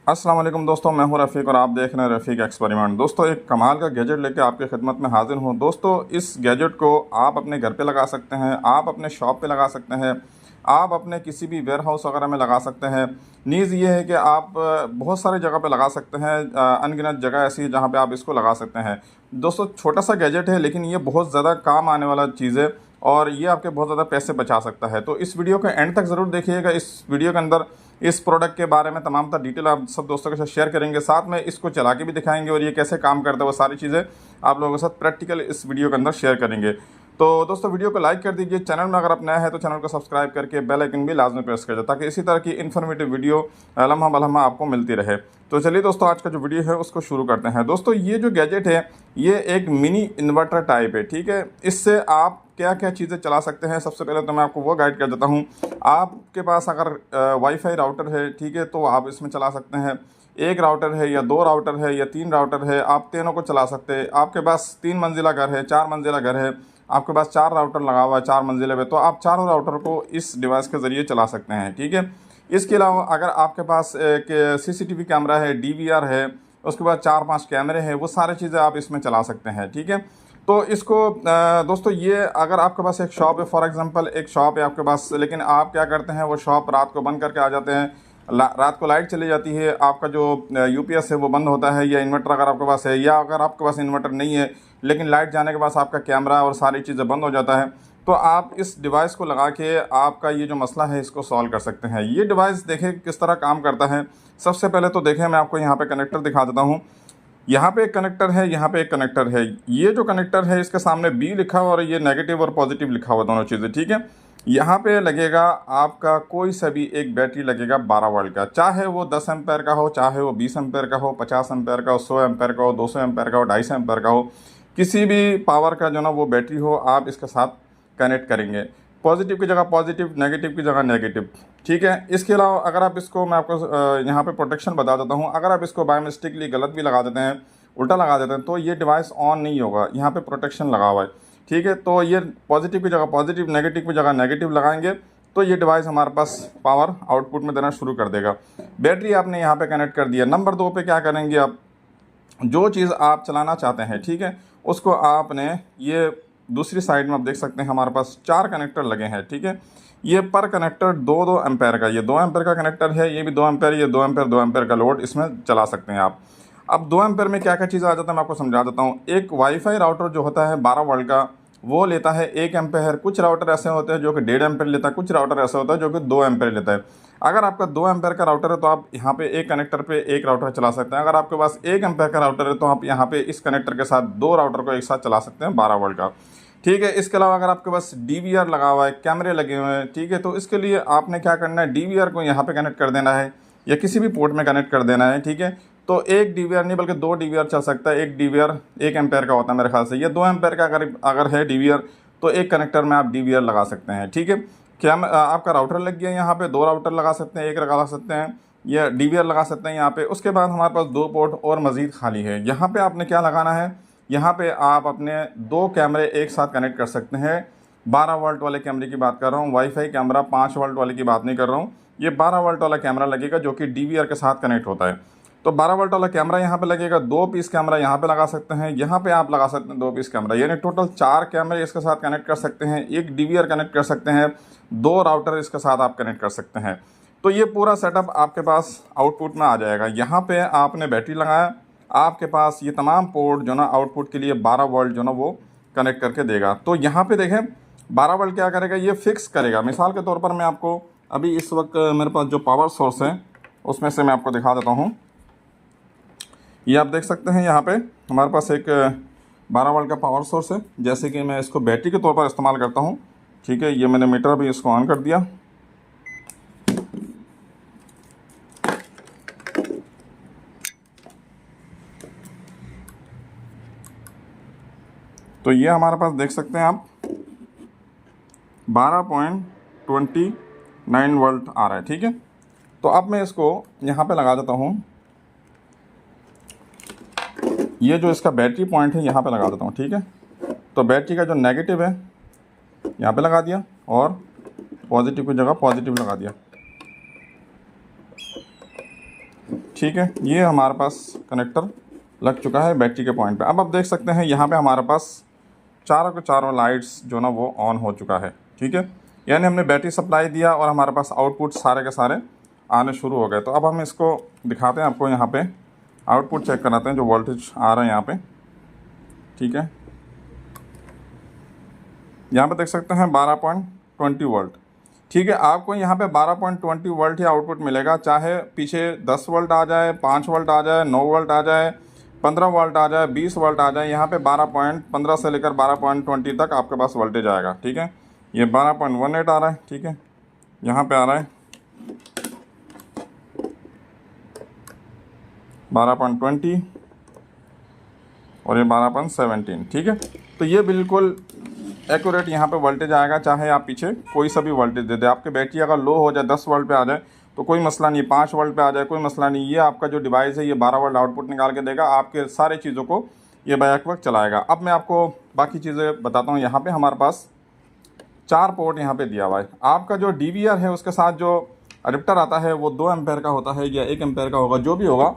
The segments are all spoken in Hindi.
अस्सलाम वालेकुम दोस्तों, मैं हूं रफ़ीक और आप देख रहे हैं रफ़ीक एक्सपेरिमेंट। दोस्तों, एक कमाल का गैजेट लेके आपकी खिदमत में हाजिर हूं। दोस्तों, इस गैजेट को आप अपने घर पे लगा सकते हैं, आप अपने शॉप पे लगा सकते हैं, आप अपने किसी भी वेयर हाउस वगैरह में लगा सकते हैं। नीज़ ये है कि आप बहुत सारी जगह पे लगा सकते हैं। अनगिनत जगह ऐसी है जहाँ पे आप इसको लगा सकते हैं। दोस्तों, छोटा सा गैजेट है लेकिन ये बहुत ज़्यादा काम आने वाला चीज़ है और ये आपके बहुत ज़्यादा पैसे बचा सकता है। तो इस वीडियो के एंड तक ज़रूर देखिएगा। इस वीडियो के अंदर इस प्रोडक्ट के बारे में तमाम तर डिटेल आप सब दोस्तों के साथ शेयर करेंगे, साथ में इसको चला के भी दिखाएंगे और ये कैसे काम करता है वो सारी चीज़ें आप लोगों के साथ प्रैक्टिकल इस वीडियो के अंदर शेयर करेंगे। तो दोस्तों, वीडियो को लाइक कर दीजिए। चैनल में अगर आप नया है तो चैनल को सब्सक्राइब करके बेल आइकन भी लाजमी प्रेस कर दे ताकि इसी तरह की इन्फॉर्मेटिव वीडियो लम्हा बलम्हा आपको मिलती रहे। तो चलिए दोस्तों, आज का जो वीडियो है उसको शुरू करते हैं। दोस्तों, ये जो गैजेट है ये एक मिनी इन्वर्टर टाइप है, ठीक है। इससे आप क्या क्या चीज़ें चला सकते हैं, सबसे पहले तो मैं आपको वो गाइड कर देता हूँ। आपके पास अगर वाईफाई राउटर है, ठीक है, तो आप इसमें चला सकते हैं। एक राउटर है या दो राउटर है या तीन राउटर है, आप तीनों को चला सकते हैं। आपके पास 3 मंजिला घर है, 4 मंजिला घर है, आपके पास 4 राउटर लगा हुआ है 4 मंजिले पे, तो आप चारों राउटर को इस डिवाइस के ज़रिए चला सकते हैं, ठीक है। इसके अलावा अगर आपके पास एक सीसीटीवी कैमरा है, डीवीआर है, उसके बाद 4-5 कैमरे हैं, वो सारी चीज़ें आप इसमें चला सकते हैं, ठीक है। तो इसको दोस्तों, ये अगर आपके पास एक शॉप है, फॉर एग्जांपल एक शॉप है आपके पास, लेकिन आप क्या करते हैं वो शॉप रात को बंद करके आ जाते हैं, रात को लाइट चली जाती है, आपका जो यूपीएस है वो बंद होता है, या इन्वर्टर अगर आपके पास है, या अगर आपके पास इन्वर्टर नहीं है लेकिन लाइट जाने के बाद आपका कैमरा और सारी चीज़ें बंद हो जाता है, तो आप इस डिवाइस को लगा के आपका ये जो मसला है इसको सॉल्व कर सकते हैं। ये डिवाइस देखें किस तरह काम करता है। सबसे पहले तो देखें, मैं आपको यहाँ पे कनेक्टर दिखा देता हूँ। यहाँ पे एक कनेक्टर है, यहाँ पे एक कनेक्टर है। ये जो कनेक्टर है इसके सामने बी लिखा हुआ और ये नेगेटिव और पॉजिटिव लिखा हुआ, दोनों चीज़ें, ठीक है। यहाँ पे लगेगा आपका कोई सा भी एक बैटरी लगेगा 12 वोल्ट का, चाहे वो 10 एम्पेयर का हो, चाहे वो 20 एम्पेयर का हो, 50 एम्पेयर का हो, 100 एम्पेयर का हो, 200 एम्पेयर का हो, 250 एम्पेयर का हो, किसी भी पावर का जो ना वो बैटरी हो, आप इसके साथ कनेक्ट करेंगे। पॉजिटिव की जगह पॉजिटिव, नेगेटिव की जगह नेगेटिव, ठीक है। इसके अलावा अगर आप इसको, मैं आपको यहाँ पे प्रोटेक्शन बता देता हूँ, अगर आप इसको बाय मिस्टेकली गलत भी लगा देते हैं, उल्टा लगा देते हैं, तो ये डिवाइस ऑन नहीं होगा। यहाँ पे प्रोटेक्शन लगा हुआ है, ठीक है। तो ये पॉजिटिव की जगह पॉजिटिव, नेगेटिव की जगह नेगेटिव लगाएंगे तो ये डिवाइस हमारे पास पावर आउटपुट में देना शुरू कर देगा। बैटरी आपने यहाँ पे कनेक्ट कर दिया। नंबर 2 पे क्या करेंगे आप, जो चीज़ आप चलाना चाहते हैं, ठीक है, उसको आपने ये दूसरी साइड में आप देख सकते हैं हमारे पास 4 कनेक्टर लगे हैं, ठीक है। ये पर कनेक्टर 2-2 एम्पेयर का, ये 2 एम्पेयर का कनेक्टर है, ये भी 2 एम्पेयर, ये 2 एम्पेयर का लोड इसमें चला सकते हैं आप। अब 2 एम्पेयर में क्या क्या चीज़ आ जाता है मैं आपको समझा देता हूँ। एक वाईफाई राउटर जो होता है 12 वोल्ट का, वो लेता है 1 एम्पेयर। कुछ राउटर ऐसे होते हैं जो कि 1.5 एम्पेयर लेता है, कुछ राउटर ऐसा होता है जो कि 2 एम्पेयर लेता है। अगर आपका 2 एम्पेयर का राउटर है तो आप यहाँ पे एक कनेक्टर पे एक राउटर चला सकते हैं। अगर आपके पास 1 एम्पेयर का राउटर है तो आप यहाँ पे इस कनेक्टर के साथ 2 राउटर को एक साथ चला सकते हैं 12 वोल्ट का, ठीक है। इसके अलावा अगर आपके पास डीवीआर लगा हुआ है, कैमरे लगे हुए हैं, ठीक है, तो इसके लिए आपने क्या करना है, डीवीआर को यहाँ पे कनेक्ट कर देना है या किसी भी पोर्ट में कनेक्ट कर देना है, ठीक है। तो एक डीवीआर नहीं बल्कि 2 डीवीआर चल सकता है। एक डीवीआर 1 एम्पेयर का होता है मेरे ख्याल से, ये 2 एम्पेयर का अगर है डीवीआर तो एक कनेक्टर में आप डीवीआर लगा सकते हैं, ठीक है। क्या आपका राउटर लग गया, यहाँ पे 2 राउटर लगा सकते हैं, एक लगा सकते हैं, या डीवीआर लगा सकते हैं यहाँ पे। उसके बाद हमारे पास 2 पोर्ट और मज़ीद खाली है। यहाँ पे आपने क्या लगाना है, यहाँ पे आप अपने 2 कैमरे एक साथ कनेक्ट कर सकते हैं। 12 वोल्ट वाले कैमरे की बात कर रहा हूँ, वाईफाई कैमरा 5 वोल्ट वाले की बात नहीं कर रहा हूँ। ये 12 वोल्ट वाला कैमरा लगेगा जो कि डीवीआर के साथ कनेक्ट होता है। तो 12 वोल्ट वाला कैमरा यहाँ पे लगेगा। 2 पीस कैमरा यहाँ पे लगा सकते हैं, यहाँ पे आप लगा सकते हैं 2 पीस कैमरा, यानी टोटल 4 कैमरे इसके साथ कनेक्ट कर सकते हैं। एक डीवीआर कनेक्ट कर सकते हैं, 2 राउटर इसके साथ आप कनेक्ट कर सकते हैं। तो ये पूरा सेटअप आपके पास आउटपुट में आ जाएगा। यहाँ पे आपने बैटरी लगाया, आपके पास ये तमाम पोर्ट जो ना आउटपुट के लिए 12 वोल्ट जो ना वो कनेक्ट करके देगा। तो यहाँ पे देखें 12 वोल्ट क्या करेगा, ये फिक्स करेगा। मिसाल के तौर पर मैं आपको अभी इस वक्त मेरे पास जो पावर सोर्स है उसमें से मैं आपको दिखा देता हूँ। ये आप देख सकते हैं यहाँ पे हमारे पास एक 12 वोल्ट का पावर सोर्स है। जैसे कि मैं इसको बैटरी के तौर पर इस्तेमाल करता हूँ, ठीक है। ये मैंने मीटर भी इसको ऑन कर दिया। तो ये हमारे पास देख सकते हैं आप 12.29 वोल्ट आ रहा है, ठीक है। तो अब मैं इसको यहाँ पे लगा देता हूँ। ये जो इसका बैटरी पॉइंट है यहाँ पे लगा देता हूँ, ठीक है। तो बैटरी का जो नेगेटिव है यहाँ पे लगा दिया और पॉजिटिव की जगह पॉजिटिव लगा दिया, ठीक है, ये हमारे पास कनेक्टर लग चुका है बैटरी के पॉइंट पे। अब आप देख सकते हैं यहाँ पे हमारे पास चारों के चारों लाइट्स जो ना वो ऑन हो चुका है। ठीक है, यानी हमने बैटरी सप्लाई दिया और हमारे पास आउटपुट सारे के सारे आने शुरू हो गए। तो अब हम इसको दिखाते हैं आपको, यहाँ पे आउटपुट चेक कराते हैं जो वोल्टेज आ रहा है यहाँ पे। ठीक है, यहाँ पे देख सकते हैं 12.20 वोल्ट। ठीक है, आपको यहाँ पे 12.20 वोल्ट ही आउटपुट मिलेगा, चाहे पीछे 10 वोल्ट आ जाए, 5 वोल्ट आ जाए, 9 वोल्ट आ जाए, 15 वोल्ट आ जाए, 20 वोल्ट आ जाए। यहाँ पे 12.15 से लेकर 12.20 तक आपके पास वोल्टेज आएगा। ठीक है, ये 12.18 आ रहा है। ठीक है, यहाँ पे आ रहा है 12.20 और ये 12.17। ठीक है, तो ये बिल्कुल एक्यूरेट यहाँ पे वोल्टेज आएगा, चाहे आप पीछे कोई सा भी वोल्टेज दे दे। आपके बैटरी अगर लो हो जाए, 10 वोल्ट पे आ जाए तो कोई मसला नहीं, 5 वोल्ट पे आ जाए कोई मसला नहीं। ये आपका जो डिवाइस है ये 12 वोल्ट आउटपुट निकाल के देगा, आपके सारे चीज़ों को ये बैक वक्त चलाएगा। अब मैं आपको बाकी चीज़ें बताता हूँ। यहाँ पे हमारे पास 4 पोर्ट यहाँ पे दिया हुआ है। आपका जो DVR है उसके साथ जो अडेप्टर आता है वो 2 एम्पेयर का होता है या 1 एम्पेयर का होगा, जो भी होगा।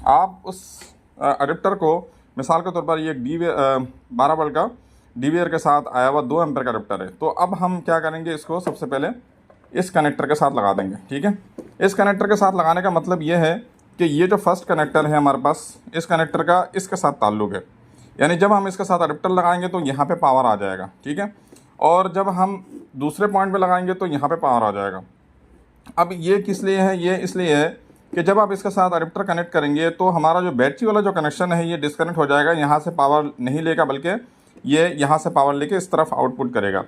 आप उस अडेप्टर को, मिसाल के तौर पर ये 12 वोल्ट का DVR के साथ आया हुआ 2 एम्पेयर का अडेप्टर है। तो अब हम क्या करेंगे, इसको सबसे पहले इस कनेक्टर के साथ लगा देंगे। ठीक है, इस कनेक्टर के साथ लगाने का मतलब ये है कि ये जो फर्स्ट कनेक्टर है हमारे पास, इस कनेक्टर का इसके साथ ताल्लुक़ है। यानी जब हम इसके साथ अडेप्टर लगाएंगे तो यहाँ पे पावर आ जाएगा। ठीक है, और जब हम दूसरे पॉइंट पे लगाएंगे तो यहाँ पे पावर आ जाएगा। अब ये किस लिए है? ये इसलिए है कि जब आप इसके साथ अडेप्टर कनेक्ट करेंगे तो हमारा जो बैटरी वाला जो कनेक्शन है ये डिस्कनेक्ट हो जाएगा, यहाँ से पावर नहीं लेगा, बल्कि ये यहाँ से पावर लेके इस तरफ आउटपुट करेगा।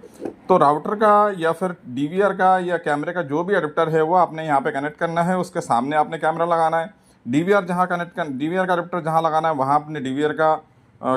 तो राउटर का या फिर DVR का या कैमरे का जो भी अडेप्टर है वो आपने यहाँ पे कनेक्ट करना है, उसके सामने आपने कैमरा लगाना है। DVR का अडेप्टर जहाँ लगाना है वहाँ आपने DVR का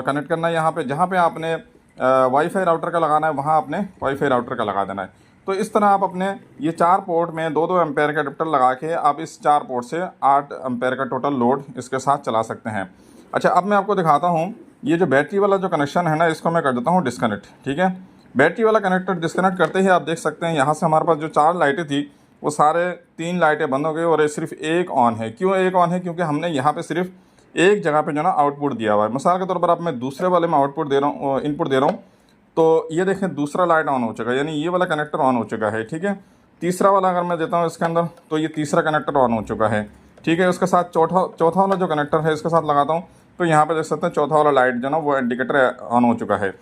कनेक्ट करना है। यहाँ पे जहाँ पे आपने वाईफाई राउटर का लगाना है वहाँ आपने वाईफाई राउटर का लगा देना है। तो इस तरह आप अपने ये 4 पोर्ट में 2-2 एम्पेयर का अडेप्टर लगा के आप इस 4 पोर्ट से 8 एम्पेयर का टोटल लोड इसके साथ चला सकते हैं। अच्छा, अब मैं आपको दिखाता हूँ ये जो बैटरी वाला जो कनेक्शन है ना, इसको मैं कर देता हूँ डिस्कनेक्ट। ठीक है, बैटरी वाला कनेक्टर डिस्कनेक्ट करते ही आप देख सकते हैं यहाँ से हमारे पास जो 4 लाइटें थी वो सारे 3 लाइटें बंद हो गई और ये सिर्फ एक ऑन है। क्यों एक ऑन है? क्योंकि हमने यहाँ पे सिर्फ एक जगह पे जो ना आउटपुट दिया हुआ है। मिसाल के तौर पर अब मैं दूसरे वाले में आउटपुट दे रहा हूँ, इनपुट दे रहा हूँ, तो ये देखें दूसरा लाइट ऑन हो चुका है, यानी ये वाला कनेक्टर ऑन हो चुका है। ठीक है, तीसरा वाला अगर मैं देता हूँ इसके अंदर तो ये तीसरा कनेक्टर ऑन हो चुका है। ठीक है, उसके साथ चौथा वाला जो कनेक्टर है इसके साथ लगाता हूँ तो यहाँ पे देख सकते हैं चौथा वाला लाइट जो ना वो इंडिकेटर ऑन हो चुका है।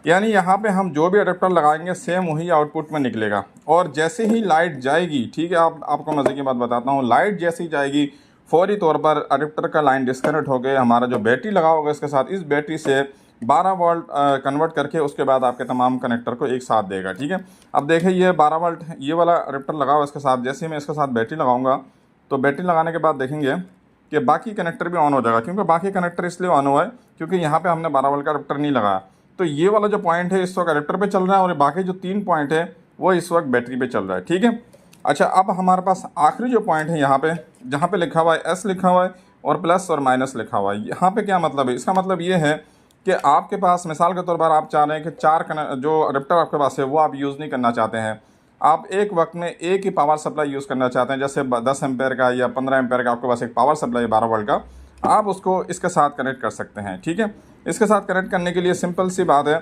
यानी यहाँ पे हम जो भी अडेप्टर लगाएंगे सेम वही आउटपुट में निकलेगा। और जैसे ही लाइट जाएगी, ठीक है, आपको मज़े की बात बताता हूँ, लाइट जैसे ही जाएगी फौरी तौर पर अडेप्टर का लाइन डिस्कनेक्ट हो गए, हमारा जो बैटरी लगा होगा इसके साथ, इस बैटरी से 12 वोल्ट कन्वर्ट करके उसके बाद आपके तमाम कनेक्टर को एक साथ देगा। ठीक है, अब देखिए ये 12 वोल्ट ये वाला अडेप्टर लगा हुआ इसके साथ, जैसे ही मैं इसके साथ बैटरी लगाऊंगा तो बैटरी लगाने के बाद देखेंगे कि बाकी कनेक्टर भी ऑन हो जाएगा। क्योंकि बाकी कनेक्टर इसलिए ऑन हुआ है क्योंकि यहाँ पे हमने 12 वोल्ट का अडेप्टर नहीं लगाया। तो ये वाला जो पॉइंट है इस वक्त अडेप्टर पे चल रहा है और बाकी जो 3 पॉइंट है वो इस वक्त बैटरी पे चल रहा है। ठीक है, अच्छा, अब हमारे पास आखिरी जो पॉइंट है यहाँ पे, जहाँ पे लिखा हुआ है S लिखा हुआ है और प्लस और माइनस लिखा हुआ है, यहाँ पे क्या मतलब है? इसका मतलब ये है कि आपके पास मिसाल के तौर पर आप चाह रहे हैं कि 4 जो अडेप्टर आपके पास है वो आप यूज़ नहीं करना चाहते हैं, आप एक वक्त में एक ही पावर सप्लाई यूज़ करना चाहते हैं, जैसे 10 एम्पेयर का या 15 एम्पेयर का आपके पास एक पावर सप्लाई 12 वोल्ट का, आप उसको इसके साथ कनेक्ट कर सकते हैं। ठीक है, इसके साथ कनेक्ट करने के लिए सिंपल सी बात है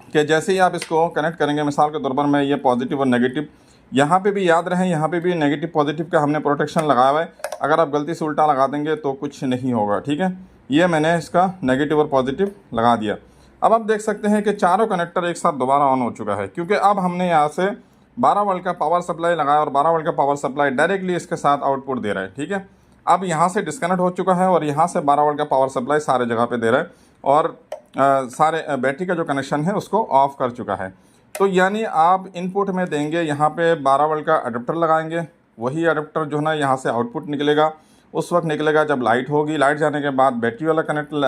कि जैसे ही आप इसको कनेक्ट करेंगे, मिसाल के तौर पर मैं ये पॉजिटिव और नेगेटिव, यहाँ पे भी याद रहे यहाँ पे भी नेगेटिव पॉजिटिव का हमने प्रोटेक्शन लगाया हुआ है, अगर आप गलती से उल्टा लगा देंगे तो कुछ नहीं होगा। ठीक है, ये मैंने इसका नेगेटिव और पॉजिटिव लगा दिया। अब आप देख सकते हैं कि चारों कनेक्टर एक साथ दोबारा ऑन हो चुका है, क्योंकि अब हमने यहाँ से 12 वोल्ट का पावर सप्लाई लगाया और 12 वोल्ट का पावर सप्लाई डायरेक्टली इसके साथ आउटपुट दे रहा है। ठीक है, अब यहाँ से डिस्कनेक्ट हो चुका है और यहाँ से 12 वोल्ट का पावर सप्लाई सारे जगह पे दे रहा है और सारे बैटरी का जो कनेक्शन है उसको ऑफ कर चुका है। तो यानी आप इनपुट में देंगे, यहाँ पे 12 वोल्ट का अडेप्टर लगाएंगे, वही अडेप्टर जो है ना यहाँ से आउटपुट निकलेगा, उस वक्त निकलेगा जब लाइट होगी, लाइट जाने के बाद बैटरी वाला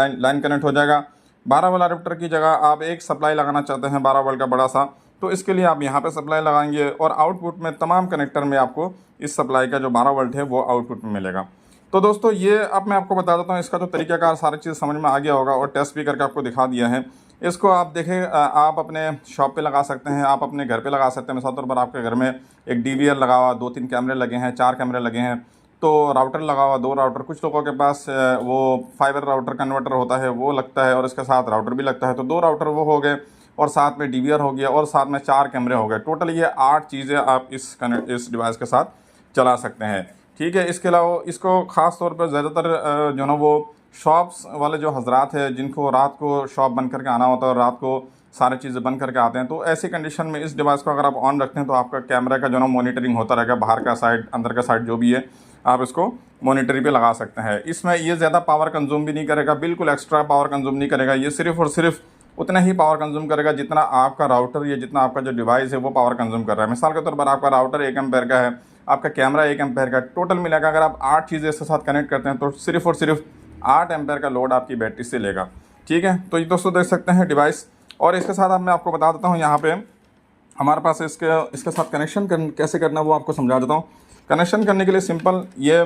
लाइन कनेक्ट हो जाएगा। 12 वाला अडेप्टर की जगह आप एक सप्लाई लगाना चाहते हैं 12 वोल्ट का बड़ा सा, तो इसके लिए आप यहाँ पे सप्लाई लगाएंगे और आउटपुट में तमाम कनेक्टर में आपको इस सप्लाई का जो 12 वोल्ट है वो आउटपुट में मिलेगा। तो दोस्तों ये अब मैं आपको बता देता हूँ, इसका जो तरीकाकार सारी चीज़ समझ में आ गया होगा और टेस्ट भी करके आपको दिखा दिया है। इसको आप देखें, आप अपने शॉप पे लगा सकते हैं, आप अपने घर पे लगा सकते हैं। मिसाल तौर पर आपके घर में एक DVR लगा हुआ, 2-3 कैमरे लगे हैं, 4 कैमरे लगे हैं, तो राउटर लगा हुआ, 2 राउटर, कुछ लोगों के पास वो फाइबर राउटर कन्वर्टर होता है वो लगता है और इसके साथ राउटर भी लगता है, तो 2 राउटर वो हो गए और साथ में डीवीआर हो गया और साथ में 4 कैमरे हो गए। टोटल ये 8 चीज़ें आप इस डिवाइस के साथ चला सकते हैं। ठीक है, इसके अलावा इसको ख़ास तौर पर ज़्यादातर जो ना वो शॉप्स वाले जो हजरात हैं जिनको रात को शॉप बंद करके आना होता है और रात को सारी चीज़ें बंद करके आते हैं, तो ऐसी कंडीशन में इस डिवाइस को अगर आप ऑन रखते हैं तो आपका कैमरा का जो ना मॉनिटरिंग होता रहेगा, बाहर का साइड अंदर का साइड जो भी है आप इसको मॉनिटरिंग पे लगा सकते हैं। इसमें ये ज़्यादा पावर कंज्यूम भी नहीं करेगा, बिल्कुल एक्स्ट्रा पावर कंज्यूम नहीं करेगा, ये सिर्फ और सिर्फ उतना ही पावर कंज्यूम करेगा जितना आपका राउटर या जितना आपका जो डिवाइस है वो पावर कंज्यूम कर रहा है। मिसाल के तौर पर आपका राउटर 1 एम्पेयर का है, आपका कैमरा 1 एम्पेयर का, टोटल मिलाकर अगर आप 8 चीज़ें इसके साथ कनेक्ट करते हैं तो सिर्फ और सिर्फ 8 एम्पेयर का लोड आपकी बैटरी से लेगा। ठीक है, तो ये दोस्तों देख सकते हैं डिवाइस। और इसके साथ अब मैं आपको बता देता हूँ यहाँ पे हमारे पास इसके साथ कनेक्शन कैसे करना है वो आपको समझा देता हूँ। कनेक्शन करने के लिए सिंपल ये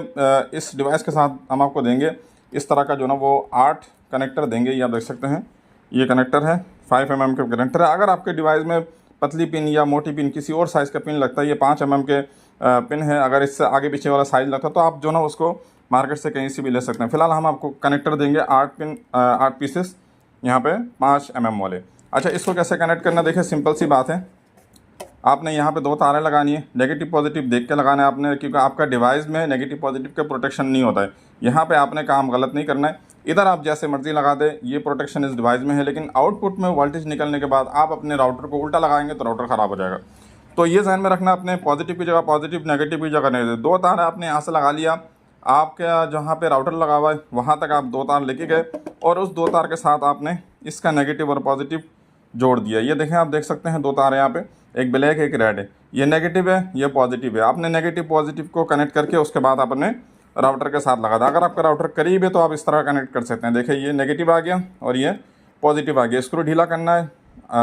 इस डिवाइस के साथ हम आपको देंगे इस तरह का जो ना वो 8 कनेक्टर देंगे। ये आप देख सकते हैं, ये कनेक्टर है 5 mm के कनेक्टर है। अगर आपके डिवाइस में पतली पिन या मोटी पिन किसी और साइज़ का पिन लगता है, ये 5 mm के पिन है, अगर इससे आगे पीछे वाला साइज़ लगता है तो आप जो ना उसको मार्केट से कहीं से भी ले सकते हैं। फिलहाल हम आपको कनेक्टर देंगे 8 पीसेस यहाँ पे 5 mm वाले। अच्छा, इसको कैसे कनेक्ट करना, देखिए सिंपल सी बात है। आपने यहाँ पे 2 तारें लगानी है, नेगेटिव पॉजिटिव देख के लगाना है आपने, क्योंकि आपका डिवाइस में नेगेटिव पॉजिटिव का प्रोटेक्शन नहीं होता है। यहाँ पे आपने काम गलत नहीं करना है, इधर आप जैसे मर्जी लगा दें, ये प्रोटेक्शन इस डिवाइस में है, लेकिन आउटपुट में वोल्टेज निकलने के बाद आप अपने राउटर को उल्टा लगाएंगे तो राउटर ख़राब हो जाएगा। तो ये ध्यान में रखना, अपने पॉजिटिव की जगह पॉजिटिव, नेगेटिव की जगह नेगेटिव। 2 तार आपने यहाँ से लगा लिया, आपका जहाँ पे राउटर लगा हुआ है वहाँ तक आप 2 तार लेके गए और उस 2 तार के साथ आपने इसका नेगेटिव और पॉजिटिव जोड़ दिया। ये देखें, आप देख सकते हैं 2 तार यहाँ पे, एक ब्लैक एक रेड है, ये नेगेटिव है ये पॉजिटिव है। आपने नेगेटिव पॉजिटिव को कनेक्ट करके उसके बाद आपने राउटर के साथ लगा था। अगर आपका राउटर करीब है तो आप इस तरह कनेक्ट कर सकते हैं। देखिए ये नेगेटिव आ गया और ये पॉजिटिव आ गया। स्क्रू ढीला करना है,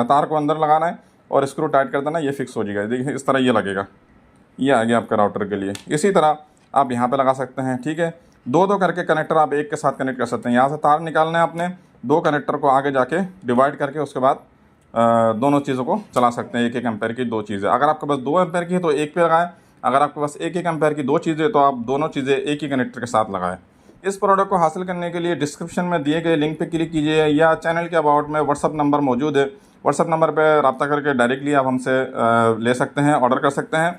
तार को अंदर लगाना है और स्क्रू टाइट कर देना, ये फिक्स हो जाएगा। देखिए इस तरह ये लगेगा, ये आ गया आपका राउटर के लिए। इसी तरह आप यहाँ पे लगा सकते हैं। ठीक है, 2 करके कनेक्टर आप एक के साथ कनेक्ट कर सकते हैं। यहाँ से तार निकालना है आपने, 2 कनेक्टर को आगे जाके डिवाइड करके उसके बाद दोनों चीज़ों को चला सकते हैं। 1 एम्पेयर की 2 चीज़ें, अगर आपके पास 2 एम्पेयर की है तो एक पे लगाएं, अगर आपके पास 1 एम्पेयर की 2 चीज़ें तो आप दोनों चीज़ें एक ही कनेक्टर के साथ लगाएं। इस प्रोडक्ट को हासिल करने के लिए डिस्क्रिप्शन में दिए गए लिंक पे क्लिक कीजिए या चैनल के अबाउट में व्हाट्सअप नंबर मौजूद है, व्हाट्सअप नंबर पर रब्ता करके डायरेक्टली आप हमसे ले सकते हैं, ऑर्डर कर सकते हैं।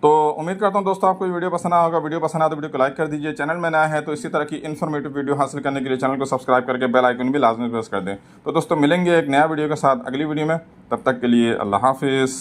तो उम्मीद करता हूं दोस्तों आपको वीडियो पसंद आया होगा। वीडियो पसंद आया तो वीडियो को लाइक कर दीजिए। चैनल में नया है तो इसी तरह की इन्फॉर्मेटिव वीडियो हासिल करने के लिए चैनल को सब्सक्राइब करके बेल आइकन भी लाजमी प्रेस कर दें। तो दोस्तों मिलेंगे एक नया वीडियो के साथ अगली वीडियो में, तब तक के लिए अल्लाह हाफिज़।